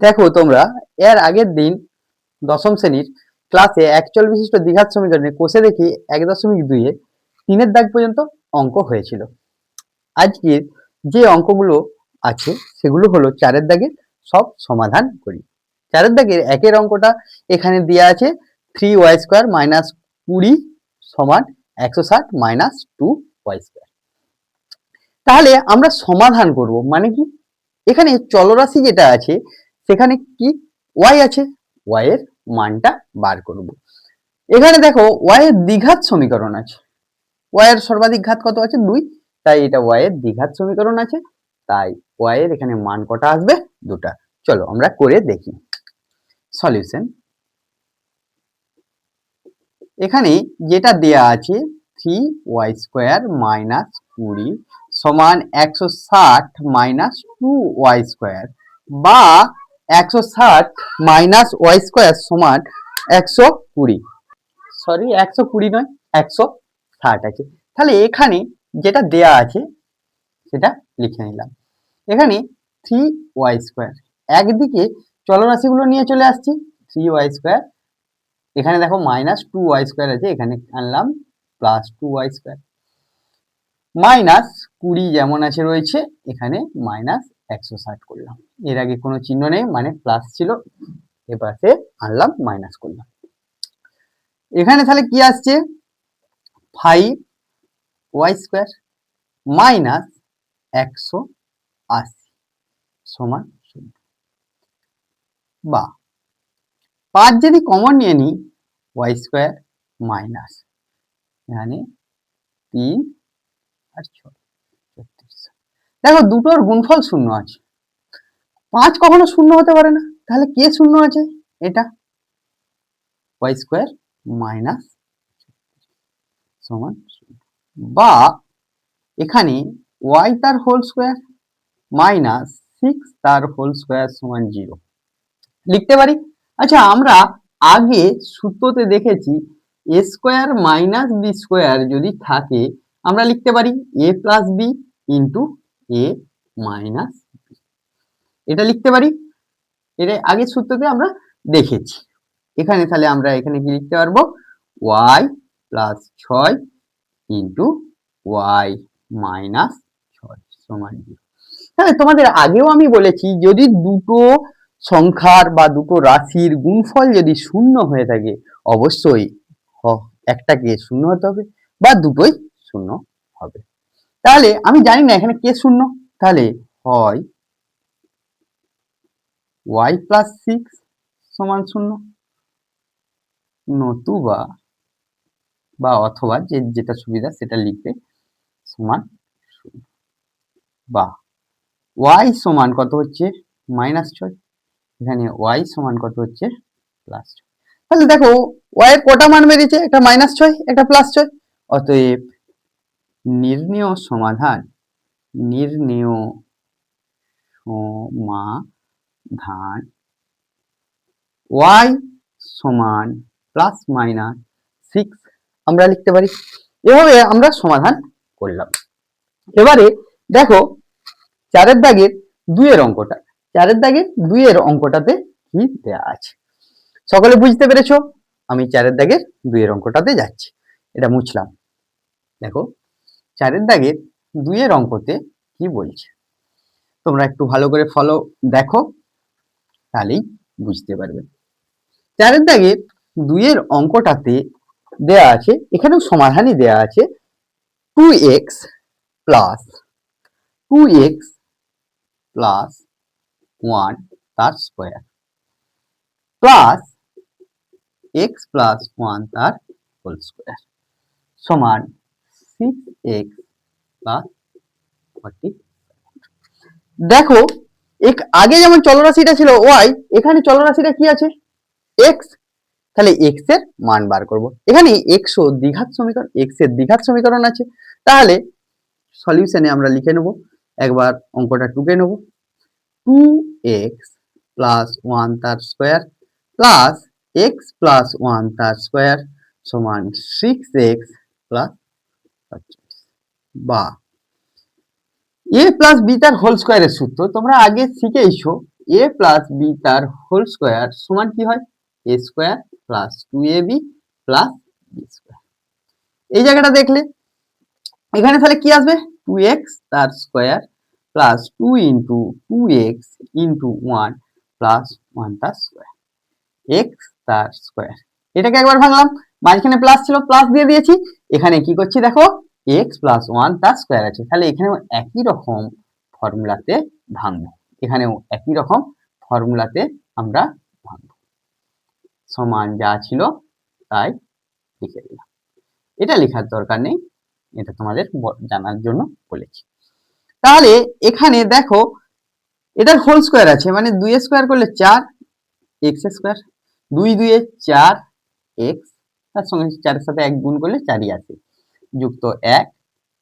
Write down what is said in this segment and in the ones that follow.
দেখো তোমরা এর আগের দিন দশম শ্রেণীর ক্লাসে একচল বিশিষ্ট দ্বিঘাত সমীকরণে কষে দেখি 1.2 এ 3-এর দাগ পর্যন্ত অঙ্ক হয়েছিল। আজকের যে অঙ্কগুলো আছে সেগুলো হলো 4-এর দাগের, সব সমাধান করি। 4-এর দাগের 1-এর অঙ্কটা এখানে দেওয়া আছে 3y² - 20 সমান 160 - 2y²। তাহলে আমরা সমাধান করব, মানে কি এখানে চলরাশি যেটা আছে সেখানে কি y আছে, y এর মানটা বার করব। এখানে দেখো y এর দ্বিঘাত সমীকরণ আছে, y এর সর্বাধিক ঘাত কত আছে 2, তাই এটা y এর দ্বিঘাত সমীকরণ আছে, তাই y এর এখানে মান কটা আসবে 2টা। চলো আমরা করে দেখি সলিউশন। এখানে যেটা দেয়া আছে 3y² - 20 সমান 160 - 2y² বা 160 - y² সমান 120, সরি 120 নয় 160 আছে। তাহলে এখানে যেটা দেয়া আছে সেটা লিখে নিলাম। এখানে 3y², একদিকে চলরাশিগুলো নিয়ে চলে আসছি, 3y², এখানে দেখো -2y² আছে, এখানে আনলাম +2y², -20 যেমন আছে রয়েছে, এখানে -160 করলাম। এর আগে কোনো চিহ্ন নেই মানে প্লাস ছিল, এপাশে আনলাম মাইনাস করলাম। এখানে তাহলে কি আসছে 5y² - 180 সমান 0, বা 5 যদি কমন নিয়ে নিই y² মাইনাস এখানে 3 আর 6 36। দেখো দুটোর গুণফল 0 আছে, 5 কখনো 0 হতে পারে না, তাহলে কে 0 আছে, এটা y² মাইনাস সমান 0, বা এখানে y তার হোল স্কয়ার মাইনাস 6 তার হোল স্কয়ার সমান 0 লিখতে পারি। আচ্ছা আমরা আগে সূত্রতে দেখেছি a square minus b square যদি থাকে আমরা লিখতে পারি a plus b into a minus b, এটা লিখতে পারি। এটা আগের সূত্রতে আমরা দেখেছি। এখানে তাহলে আমরা এখানে কি লিখতে পারবো y plus 6 into y minus 6 সমান 0। তাহলে তোমাদের আগেও আমি বলেছি যদি দুটো সংখ্যার বা দুটো রাশির গুণফল যদি 0 হয়ে থাকে অবশ্যই একটাকে 0 হতে হবে বা দুটোই 0 হবে। তাহলে আমি জানি না এখানে কে 0, তাহলে হয় y প্লাস 6 সমান 0, নতুবা বা অথবা যেটা সুবিধা সেটা লিখবে সমান 0, বা y সমান কত হচ্ছে -6, এখানে y সমান কত হচ্ছে +6। তাহলে দেখো y এর কটা মান বেরিয়েছে, একটা -6 একটা +6, অতএব নির্ণেয় সমাধান y সমান +-6 আমরা লিখতে পারি। এভাবে আমরা সমাধান করলাম। এবারে দেখো 4-এর দাগের 2 এর অঙ্কটা, 4-এর দাগের 2 এর অঙ্কটাতে কি দেয়া আছে সকলে বুঝতে পেরেছো। আমি 4-এর দাগের 2 এর অঙ্কটাতে যাচ্ছি, এটা মুছলাম। দেখো 4-এর দাগের 2 এর অঙ্কতে কি বলছে তোমরা একটু ভালো করে ফলো দেখো, তাহলেই বুঝতে পারবে। 4-এর দাগের 2 এর অঙ্কটাতে দেয়া আছে, এখানেও সমাধানই দেয়া আছে 2x প্লাস 1 তার স্কয়ার প্লাস x প্লাস 1 তার হোল স্কয়ার সমান 6x প্লাস 40। দেখো আগে যেমন চলরাশিটা ছিল y, এখানে চলরাশিটা কি আছে x, তাহলে x এর মান বার করব। এখানে x ও দ্বিঘাত সমীকরণ, x এর দ্বিঘাত সমীকরণ আছে, তাহলে সলিউশনে আমরা লিখে নেব, একবার অঙ্কটা টুকে নেব 2x প্লাস 1 তার স্কয়ার প্লাস x প্লাস 1 তার স্কয়ার সমান 6x প্লাস 45, বা a প্লাস b তার হোল স্কয়ারের সূত্র তোমরা আগে শিখেইছো, এ প্লাস বি তার হোল স্কোয়ার সমান কি হয়, A square plus 2ab plus B square. এই জায়গাটা দেখলে এখানে তাহলে কি আসবে, 2x তার square plus 2 into 2x into 1 plus 1 তার স্কোয়ার, এক্স তার স্কোয়ার। এটাকে একবার ভাঙলাম, মাঝখানে প্লাস ছিল প্লাস দিয়ে দিয়েছি, এখানে কি করছি দেখো এক্স প্লাস 1 তার স্কোয়ার আছে, তাহলে এখানেও একই রকম ফর্মুলাতে ভাঙবো, এখানেও একই রকম ফর্মুলাতে আমরা ভাঙবো, সমান যা ছিল তাই লিখে দিলাম। এটা লেখার দরকার নেই, এটা তোমাদের জানার জন্য বলেছি। তাহলে এখানে দেখো এটার হোল স্কোয়ার আছে, মানে 2 স্কোয়ার করলে 4 এক্স স্কোয়ার, 2 2 4 এক্স, তার সঙ্গে 4 এর সাথে 1 গুণ করলে 4ই আসে, যুক্ত 1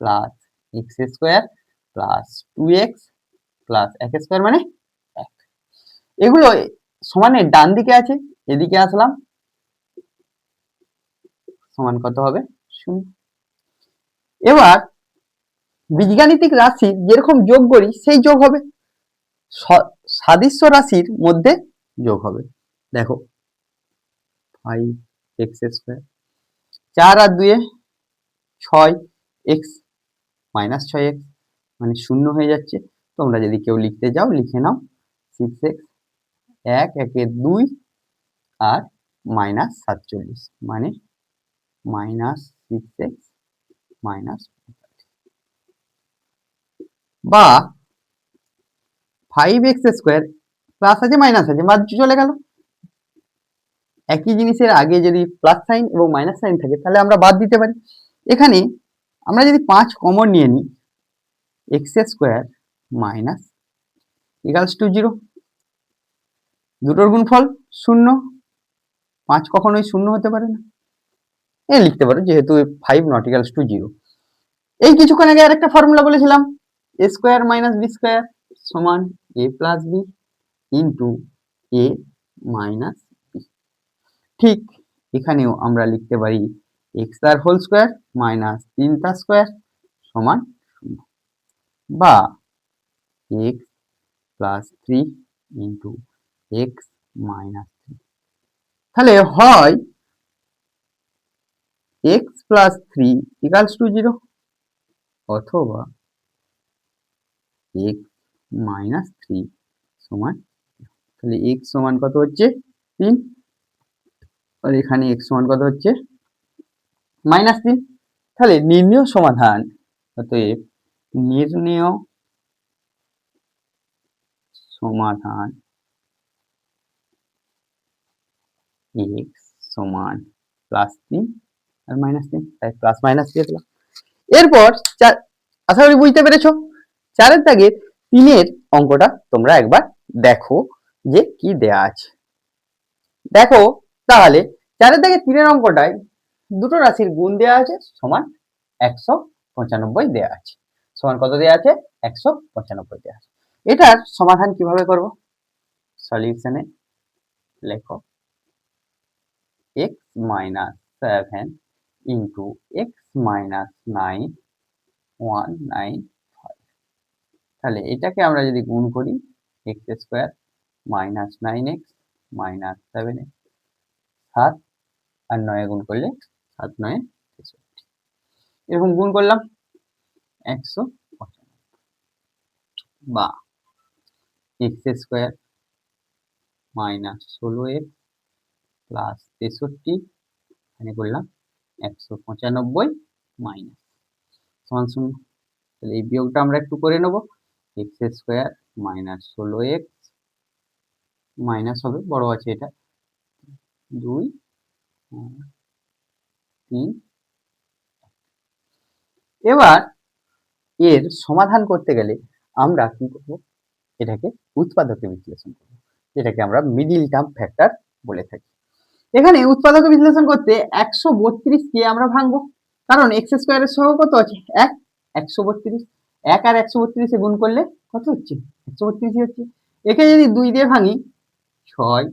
plus x square plus 2x plus 1 square মানে 1। এগুলো সমানের ডান দিকে আছে, এদিকে আসলাম, সমান কত হবে, 0। এবার বীজগাণিতিক রাশি যেরকম যোগ করি সেই যোগ হবে, সাদৃশ্য রাশির মধ্যে যোগ হবে। দেখো 5x স্কোয়ার, 4 আর 2 6 x মাইনাস 6x মানে 0 হয়ে যাচ্ছে। তোমরা যদি কেউ লিখতে যাও লিখে নাও 6x, 1 1 2 আর মাইনাস 47 মানে মাইনাস 6x মাইনাস, বা 5x স্কোয়ার প্লাস আছে মাইনাস আছে বাদ চলে গেল, একই জিনিসের আগে যদি প্লাস সাইন এবং মাইনাস সাইন থাকে তাহলে আমরা বাদ দিতে পারি। এখানে আমরা যদি 5 কমন নিয়ে নিই, x square minus equals two 0, দুটোর গুণফল 0, 5 কখনোই 0 হতে পারে না, এ লিখতে পারো যেহেতু 5 নট ইকালস টু 0। এই কিছুক্ষণ আগে আরেকটা ফর্মুলা বলেছিলাম, এ স্কোয়ার মাইনাস বি স্কোয়ার সমান এ প্লাস বি ইন্টু এ মাইনাস বি। ঠিক এখানেও আমরা লিখতে পারি এক্স তার হোল স্কোয়ার মাইনাস 3 তার স্কোয়ার সমান 0, বা x plus 3 into x minus 3। তাহলে হয় এক্স প্লাস 3 ইকালস টু 0, অথবা এক্স মাইনাস 3 সমান, তাহলে এক্স সমান কত হচ্ছে 3, আর এখানে এক্স সমান কত হচ্ছে -3। তাহলে নির্ণেয় সমাধান, অতএব নির্ণেয় সমাধান এক্স সমান +3 আর -3, তাই প্লাস মাইনাস দিয়ে দিলাম। এরপর আশা করি বুঝতে পেরেছো, 4 দাগের 3 অঙ্কটা তোমরা একবার দেখো যে কি দেয়া আছে। দেখো তাহলে 4 দাগের 3 অঙ্কটায় দুটো রাশির গুণ দেওয়া আছে সমান 195 দেওয়া আছে, সমান কত দেওয়া আছে 195 দেওয়া আছে। এটার সমাধান কিভাবে করব, সলিউশনে লেখো x minus 7 into x minus 9 195। তাহলে এটাকে আমরা যদি গুণ করি x square minus 9x minus 7x, 7 আর 9 গুণ করলে 7 9 63, এরকম গুণ করলাম 195, বা x square minus 16x plus 63, এখানে করলাম 195 মাইনাস সমান 0। তাহলে এই বিয়োগটা আমরা একটু করে নেব, x square minus 16x minus হবে, বড় আছে এটা 2 3। এবার এর সমাধান করতে গেলে আমরা কি করব, এটাকে উৎপাদকে বিশ্লেষণ করব, যেটাকে আমরা মিডিল টার্ম ফ্যাক্টর বলে থাকি। এখানে উৎপাদকে বিশ্লেষণ করতে 132 কে আমরা ভাঙবো, কারণ এক্স স্কোয়ারের সহগ কত আছে 1, 132, 1 আর 132 এ গুণ করলে কত হচ্ছে 132 হচ্ছে। একে যদি 2 দিয়ে ভাঙি 6,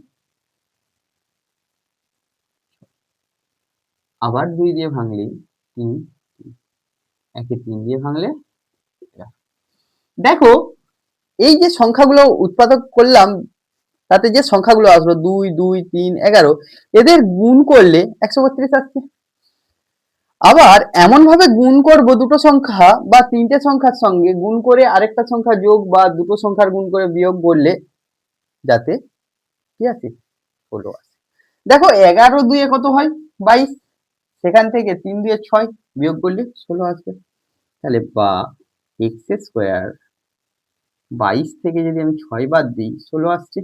আবার 2 দিয়ে ভাঙলে 3, একে 3 দিয়ে ভাঙলে। দেখো এই যে সংখ্যাগুলো উৎপাদক করলাম তাতে যে সংখ্যাগুলো আসলো 2, 2, 3, 11 এদের গুণ করলে 132 আসছে। আবার এমন ভাবে গুণ করব দুটো সংখ্যা বা তিনটে সংখ্যার সঙ্গে গুণ করে আরেকটা সংখ্যা যোগ বা দুটো সংখ্যার গুণ করে বিয়োগ করলে যাতে কি আছে 16 আসে। দেখো 11 দুয়ে কত হয় 22, সেখান থেকে 3 দুয়ে 6 বিয়োগ করলে 16 আসবে। তাহলে বা এক্স স্কোয়ার 22 থেকে যদি আমি 6 বাদ দিই 16 আসছে।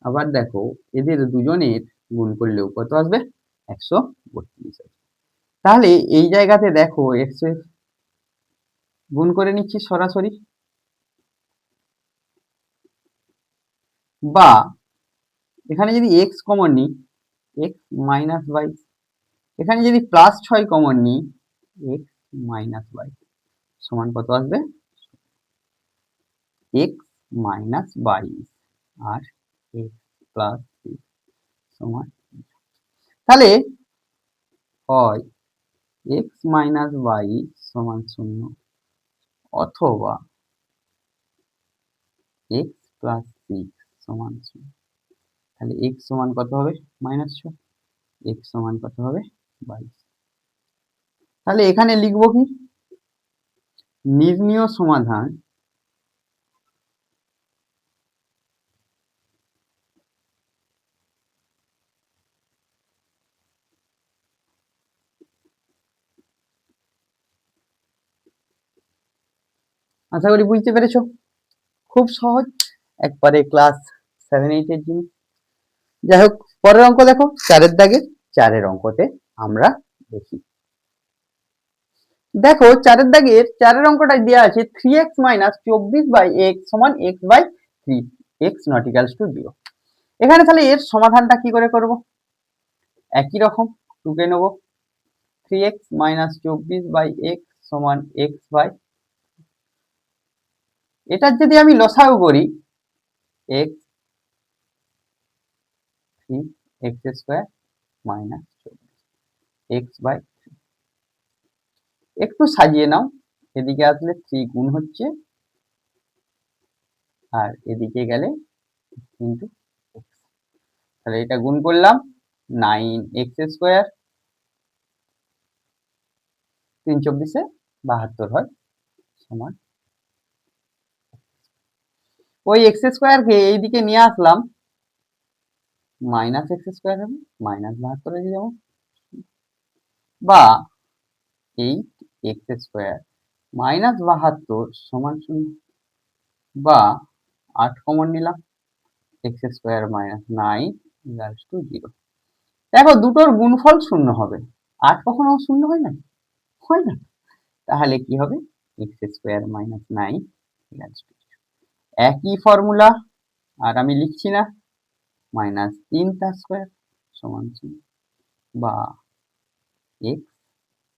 আবার দেখো এদের দুজনের গুণ করলেও কত আসবে 132 আসবে। তাহলে এই জায়গাতে দেখো এক্স এর গুণ করে নিচ্ছি সরাসরি, বা এখানে যদি এক্স কমন নিই এক্স মাইনাস 22, এখানে যদি প্লাস 6 কমন নিই এক্স মাইনাস 22 সমান কত আসবে এক্স মাইনাস 22 আর এক্স প্লাস 6 সমান। তাহলে হয় এক্স মাইনাস 22 সমান 0 অথবা এক্স প্লাস 6 সমান 0। তাহলে এক্স সমান কত হবে -6, এক্স সমান কত হবে 22। তাহলে এখানে লিখবো কি নির্ণীয় সমাধান আশা করি বুঝতে পেরেছো, খুব সহজ, একবারে ক্লাস 7, 8 এর জিনিস। যাই হোক পরের অঙ্ক দেখো 4 দাগে, 4 অঙ্কতে আমরা দেখি। দেখো 4 দাগের 4 অঙ্কটায় দেওয়া আছে 3x - 24/x সমান x/3, x not equals to 0। এখানে তাহলে এর সমাধানটা কি করে করব, একই রকম 2 কে নেব, 3x - 24/x সমান x/, এটার যদি আমি লসাগু করি x 3 x square minus 24 x/, একটু সাজিয়ে নাও, এদিকে আসলে 3 গুণ হচ্ছে আর এদিকে গেলে ইনটু x। তাহলে এটা গুণ করলাম 9x স্কয়ার, 3 24 72 হয় সমান, ওই x স্কয়ারকে এইদিকে নিয়ে আসলাম মাইনাস এক্স স্কয়ার হবে, -72 এ যাবো, বা 8x স্কয়ার -72 সমান 0, বা 8 কমন নিলাম x স্কয়ার -9 ইকুয়ালস টু 0। দেখো দুটোর গুণফল 0 হবে, 8 কখনো 0 হয় না, হয় না, তাহলে কি হবে x স্কয়ার -9 ইকুয়ালস টু 0। একই ফর্মুলা, আর আমি লিখছি না, -3 তার স্কয়ার সমান 0, বা x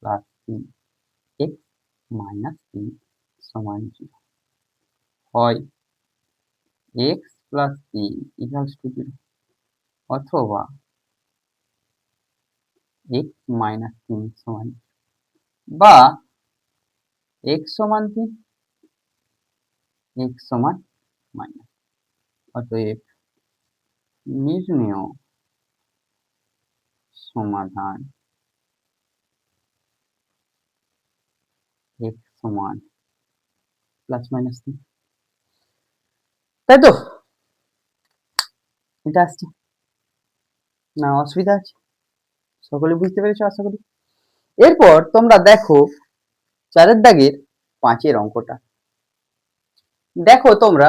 প্লাস 3 x মাইনাস 3 সমান 0, হয় x প্লাস 3 ইকুয়ালস টু 0 অথবা x মাইনাস 3 সমান, বা x সমান 3 x সমান মাইনাস। অতএব নির্ণেয় সমাধান x সমান প্লাস মাইনাস 3, তাই তো এটা আসছে না, অসুবিধা আছে, সকলে বুঝতে পেরেছো আশা করি। এরপর তোমরা দেখো 4 দাগের 5 অঙ্কটা, দেখো তোমরা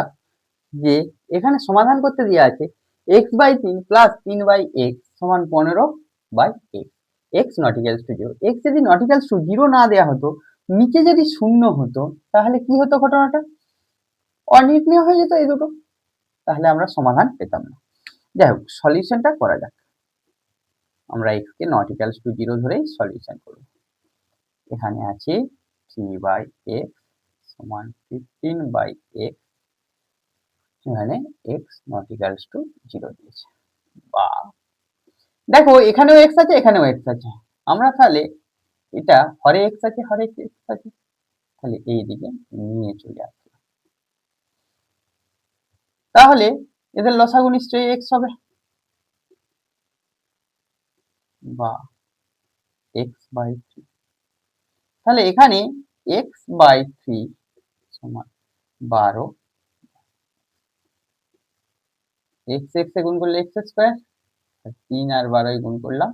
যে এখানে সমাধান করতে দেওয়া আছে x/3 প্লাস 3/x সমান 15/x, x not equals to 0। x যদি নট ইকুয়ালস টু 0 না দেওয়া হতো, নিচে যদি শূন্য হতো, তাহলে কি হতো ঘটনাটা, অনির্ণীয় হয়ে যেত এই দুটো, তাহলে আমরা সমাধান পেতাম না। যাই হোক সলিউশনটা করা যাক, আমরা x K not equals to 0 ধরেই সলিউশন করব। এখানে আছে 3/x সমান 15/x, এখানে x নট ইকুয়ালস টু 0 দিয়েছে, বা দেখো এখানেও x আছে এখানেও x আছে, আমরা তাহলে এটা হরে x আছে হরে x আছে, তাহলে এই দিকে নিয়ে চলে আসলাম। তাহলে এদের লসাগু নিশ্চয়ই x হবে, বা x/3। তাহলে এখানে x/3 সমান 12, x এ গুণ করলে x², 3 আর 12 গুণ করলাম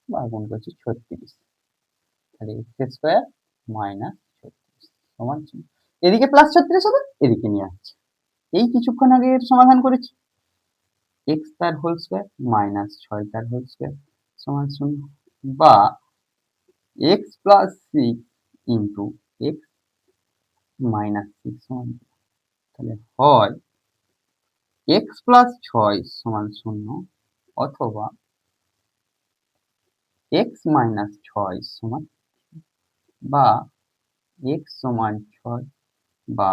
বা গুণ করছি 36, তাহলে x² মাইনাস 36 সমান 0। এদিকে প্লাস 36 হবে, এদিকে নিয়ে আসছে। এই কিছুক্ষণ আগে এর সমাধান করেছি। x তার হোল স্কয়ার মাইনাস 6 তার হোল স্কয়ার সমান 0, বা x plus 6 into x minus 6 সমান 0। তাহলে হয় x প্লাস 6 সমান 0, অথবা x মাইনাস 6 সমান, বা x সমান 6 বা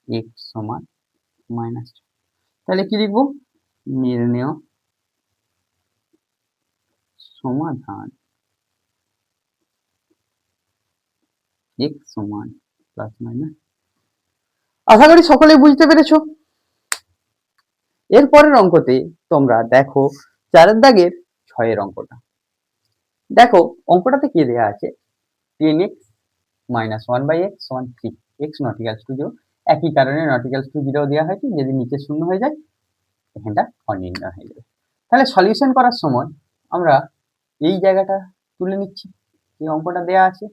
x সমান মাইনাস 6। তাহলে কি লিখবো? নির্ণেয় সমাধান x সমান প্লাস মাইনাস। আশা করি সকলেই বুঝতে পেরেছো। এর পরের অঙ্কতে তোমরা দেখো 4 দাগের 6 এর অঙ্কটা। দেখো অঙ্কটাতে কি দেয়া আছে, 10x মাইনাস 1/x সমান 3, x নট ইকুয়ালস টু 0। একই কারণে নট ইকুয়ালস টু 0 দেওয়া হয়েছে, যদি নিচে শূন্য হয়ে যায় এখানটা অনির্ণয় হয়ে যাবে। তাহলে সলিউশন করার সময় আমরা এই জায়গাটা তুলে নিচ্ছি, এই অঙ্কটা দেয়া আছে।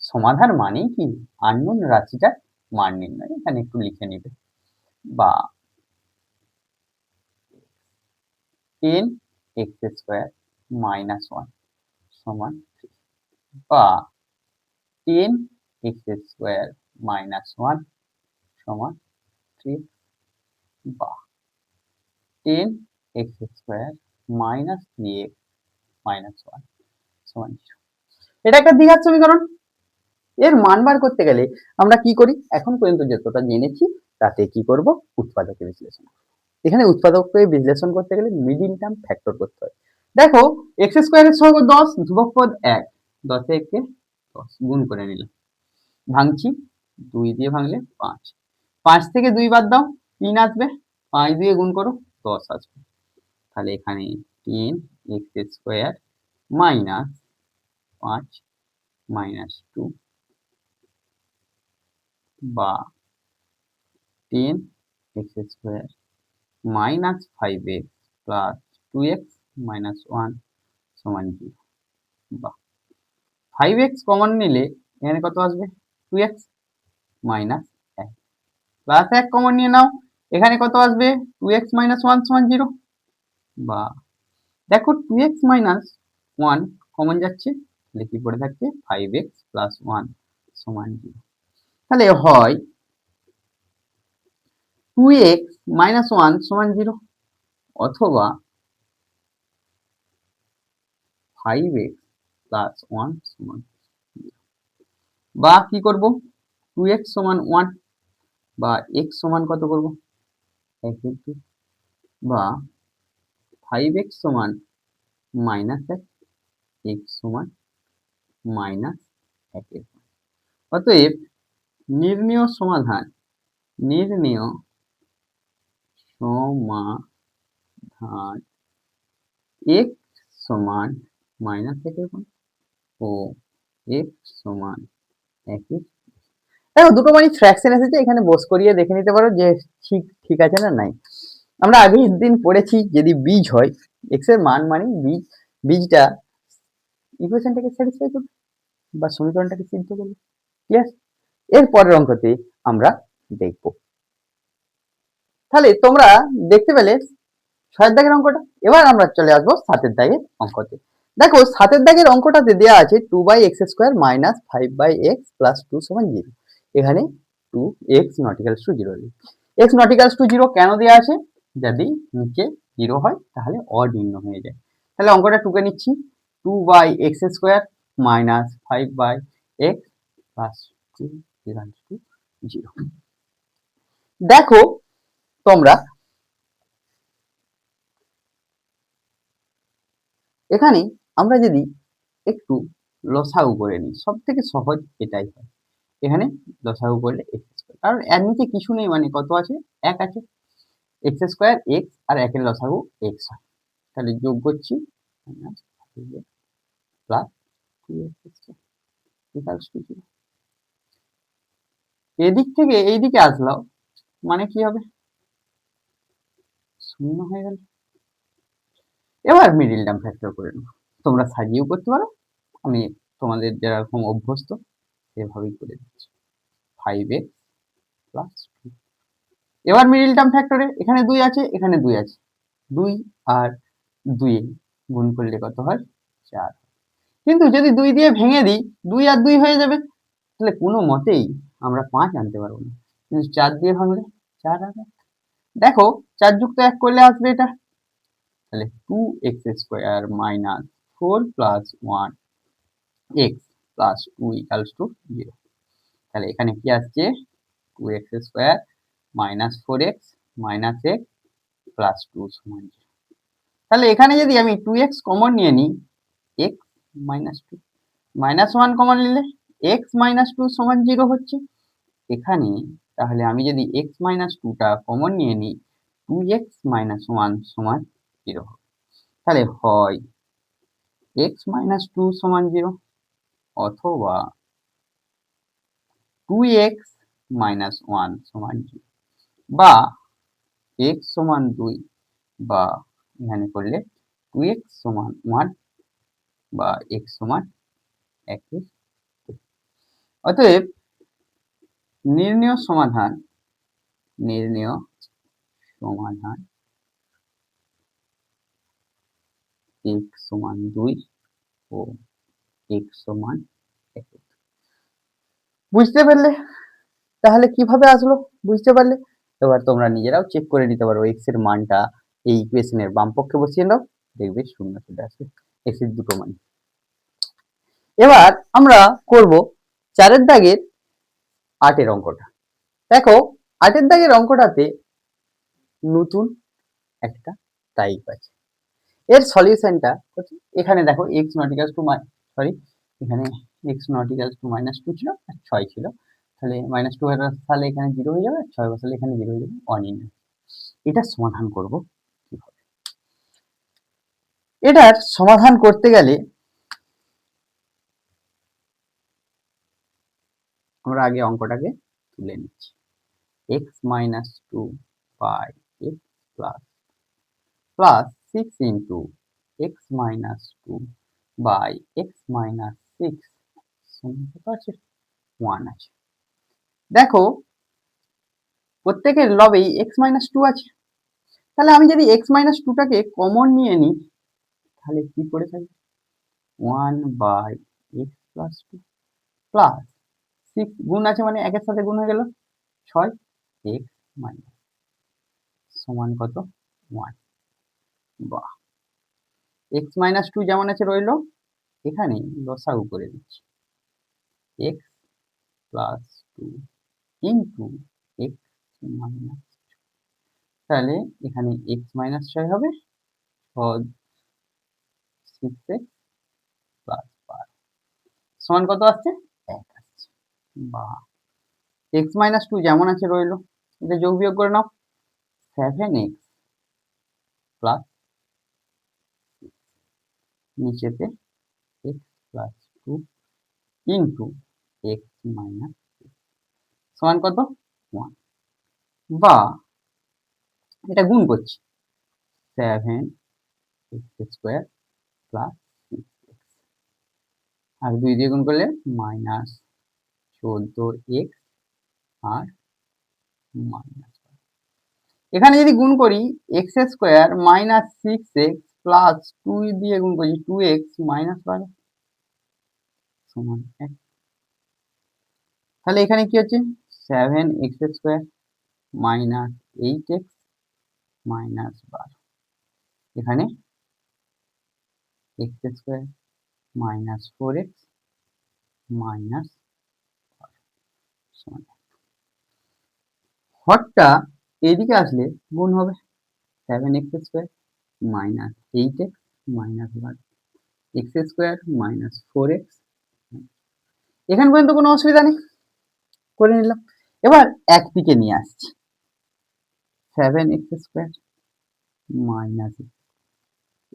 সমাধান মানেই কি, আননোন রাশিটার মান নির্ণয়। এখানে একটু লিখে নিবে, বা 10x² মাইনাস 1 সমান 3, বা 10x² মাইনাস 1 সমান 3, বা 10x² মাইনাস 3x মাইনাস 1 সমান 0। এটা একটা দ্বিঘাত সমীকরণ। এর মান বার করতে গেলে আমরা কি করি, এখন পর্যন্ত যতটা জেনেছি তাতে কি করব, উৎপাদকে বিশ্লেষণ। এখানে উৎপাদককে বিশ্লেষণ করতে গেলে মিডিল টার্ম ফ্যাক্টর করতে হয়। দেখো x² এর সহগ 10, ধ্রুবক পদ 1, 10 এ 10 গুণ করে নিলাম, ভাঙছি 2 দিয়ে ভাঙলে 5, 5 থেকে 2 বাদ দাও 3 আসবে, 5 দিয়ে গুণ করো 10 আসবে। তাহলে এখানে 10x² মাইনাস 5 মাইনাস 2, বা 10x² minus 5x plus 2x minus 1 সমান 0, বা 5x কমন নিলে এখানে কত আসবে, 2x মাইনাস 1, প্লাস 1 কমন নিয়ে নাও, এখানে কত আসবে, 2x মাইনাস 1 সমান 0, বা দেখো 2x মাইনাস 1 কমন যাচ্ছে, তাহলে কি পড়ে থাকছে, 5x প্লাস 1 সমান 0। তাহলে হয় 2x মাইনাস 1 সমান 0, অথবা 5x প্লাস 1 সমান 0, বা কি করব, 2x সমান 1, বা x সমান কত করব, 1/2, বা 5x সমান মাইনাস 1, x সমান মাইনাস 1। অতএব নির্ণেয় সমাধান, নির্ণেয় সমাধান x সমান মাইনাস 1 ও x সমান 1। দেখো দুটো মানে ফ্র্যাকশন এসেছে, এখানে বস করিয়ে দেখে নিতে পারো যে ঠিক ঠিক আছে না নাই। আমরা আগের দিন পড়েছি যদি বীজ হয়, x এর মান মানে বীজ, বীজটা ইকুয়েশনটাকে স্যাটিসফাই করবে বা সমীকরণটাকে সিদ্ধ করবে। ক্লিয়ার? এর পরের অঙ্কতে আমরা দেখব। তাহলে তোমরা দেখতে পেলে 6 দাগের অঙ্কটা। এবার আমরা চলে আসবো 7 দাগের অঙ্কতে। দেখো 7 দাগের অঙ্কটাতে দেওয়া আছে 2/x² মাইনাস 5/x প্লাস 2 সমান 0। এখানে 2x not equals to 0, x not equals to 0 কেন দেওয়া আছে, যদি নিচে 0 হয় তাহলে অনির্ণয় হয়ে যায়। তাহলে অঙ্কটা টুকে নিচ্ছি, 2/x² minus 5/x plus 2 equals to 0। দেখো তোমরা এখানে আমরা যদি একটু লসাগু করে নিই, সব থেকে সহজ এটাই হয়। এখানে লসাগু করলে x², কারণ এর নিচে কিছু নেই, মানে কত আছে, 1 আছে। এক্স স্কোয়ার এক্স আর একের লসাগু এক্স হয়, তাহলে যোগ করছি প্লাস 2x ইকুয়ালস টু 0। এদিক থেকে এইদিকে আসলাম, মানে কি হবে, শূন্য হয়ে গেল। এবার মিডিল টার্ম ফ্যাক্টর করে নেব, তোমরা সাজিয়েও করতে পারো, আমি তোমাদের যেরকম অভ্যস্ত সেভাবেই করে দিচ্ছি। 5x plus 2। এবার মিডিল টার্ম ফ্যাক্টরে এখানে 2 আছে, এখানে 2 আছে, 2 আর 2 গুণ করলে কত হয়, 4। কিন্তু যদি 2 দিয়ে ভেঙে দিই, 2 আর 2 হয়ে যাবে, তাহলে কোনো মতেই আমরা 5 আনতে পারবো না। কিন্তু 4 দিয়ে ভাঙলে 4 আসবে। দেখো 4 যুক্ত 1 করলে আসবে এটা, তাহলে 2x square minus 4 plus 1x plus 2 equals to 0। তাহলে এখানে কি আসছে, 2x square minus 4x minus x plus 2 সমান 0। তাহলে এখানে যদি আমি 2x কমন নিয়ে নিই, x মাইনাস 2, মাইনাস 1 কমন নিলে x মাইনাস 2 সমান 0 হচ্ছে এখানে। তাহলে আমি যদি x মাইনাস 2টা কমন নিয়ে নিই, 2x মাইনাস 1 সমান 0 হবে। তাহলে হয় x মাইনাস 2 সমান 0 অথবা 2x মাইনাস 1 সমান 0, বা x সমান 2, বা এখানে করলে 2x সমান 1 বা x সমান 1। অতএব নির্ণেয় সমাধান x সমান 2 ও x সমান 1। বুঝতে পারলে? তাহলে কিভাবে আসলো বুঝতে পারলে? এবার তোমরা নিজেরাও চেক করে নিতে পারো, x এর মানটা এই ইকুয়েশনের বাম পক্ষে বসিয়ে নাও, দেখবে শূন্য চলে আসবে x এর দুটো মান। এবার আমরা করব 4 এর দাগের 8 এর অঙ্কটা। দেখো 8 এর দাগের অঙ্কটাতে নতুন একটা টাইপ আছে। এর সলিউশনটা হচ্ছে, এখানে দেখো x not equals to sorry এখানে x নট ইকুয়ালস টু -2 ছিল আর 6 ছিল, তাহলে -2 এর তাহলে এখানে 0 হয়ে যাবে, 6 বসালে এখানে 0 হয়ে যাবে, 1 ইন। এটা সমাধান করব কিভাবে? এটার সমাধান করতে গেলে আমরা আগে অঙ্কটাকে তুলে নিচ্ছি। x minus 2 by x plus 6 into x minus 2 by x minus 6 কত আছে, 1 আছে। দেখো প্রত্যেকের লবেই x মাইনাস 2 আছে, তাহলে আমি যদি x মাইনাস 2টাকে কমন নিয়ে নিই, তাহলে কি করে থাকবে, 1 বাই x প্লাস 2 প্লাস 6 গুণ আছে মানে একের সাথে গুণ হয়ে গেল 6 x মাইনাস সমান কত, 1। বাহ, x মাইনাস 2 যেমন আছে রইলো, এখানে লসাগু করে দিচ্ছি, x plus 2 into x minus, তাহলে এখানে x মাইনাস 6 হবে, 6x প্লাস 12 সমান কত আসছে, 1 আসছে। বা x মাইনাস 2 যেমন আছে রইলো, এটা যোগ বিয়োগ করে নাও, 7x প্লাস নিচেতে x plus 2 into x minus সমান কত, 1। বা এটা গুণ করছি, 7x স্কোয়ার প্লাস 6x, আর 2 দিয়ে গুণ করলে মাইনাস 14x আর মাইনাস, এখানে যদি গুণ করি x square minus 6x plus 2 দিয়ে গুণ করি 2x মাইনাস 12 সমান 1। তাহলে এখানে কি হচ্ছে, 7x square minus 8x minus 12, এখানে x square minus 4x minus সমান, হরটা এইদিকে আসলে গুণ হবে, 7x square minus 8x minus 12, x square minus 4x। এখান পর্যন্ত কোনো অসুবিধা নেই, করে নিলাম। এবার একদিকে নিয়ে আসছি, 7x² মাইনাস,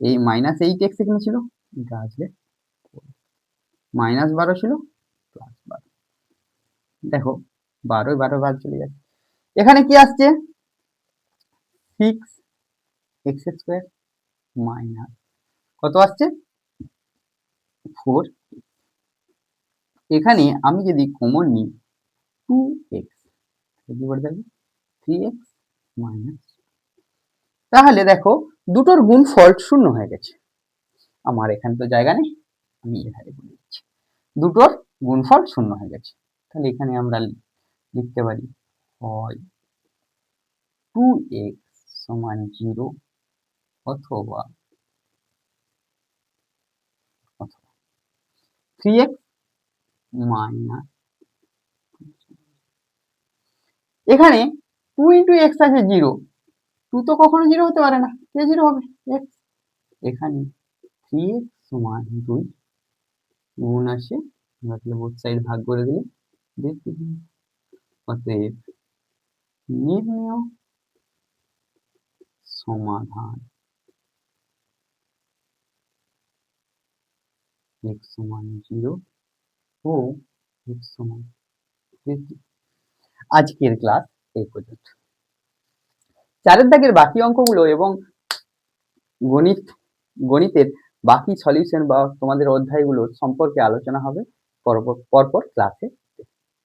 এই -8x এখানে ছিল, এটা আসবে -12 ছিল, +12। দেখো 12 12 বাদ চলে যাচ্ছে, এখানে কি আসছে 6x² মাইনাস কত আসছে 4। এখানে আমি যদি কমন নিই 2x, কি করে থাকবে 3x মাইনাস, তাহলে দেখো দুটোর গুণফল 0 হয়ে গেছে। আমার এখানে তো জায়গা নেই, আমি এখানে বলে দিচ্ছি দুটোর গুণফল 0 হয়ে গেছে। তাহলে এখানে আমরা লিখতে পারি হয় 2x সমান 0 অথবা 3x মাইনাস, এখানে 2 ইন্টু এক্স আছে 0, 2 তো কখনো 0 হতে পারে না, কে 0 হবে x। এখানে 3x সমান 2 গুণ আসে, তাহলে বোথ সাইড ভাগ করে দিলে দেখতে, অতএব নির্ণেয় সমাধান x সমান 0 ও x সমান 3। আজকের ক্লাস এই পর্যন্ত। চারের দাগের বাকি অঙ্কগুলো এবং গণিতের বাকি সলিউশন বা তোমাদের অধ্যায়গুলো সম্পর্কে আলোচনা হবে পরপর ক্লাসে।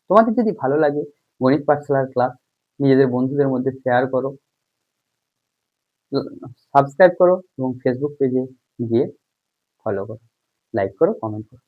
তোমাদের যদি ভালো লাগে গণিত পাঠশালার ক্লাস, নিজেদের বন্ধুদের মধ্যে শেয়ার করো, সাবস্ক্রাইব করো এবং ফেসবুক পেজে গিয়ে ফলো করো, লাইক করো, কমেন্ট করো।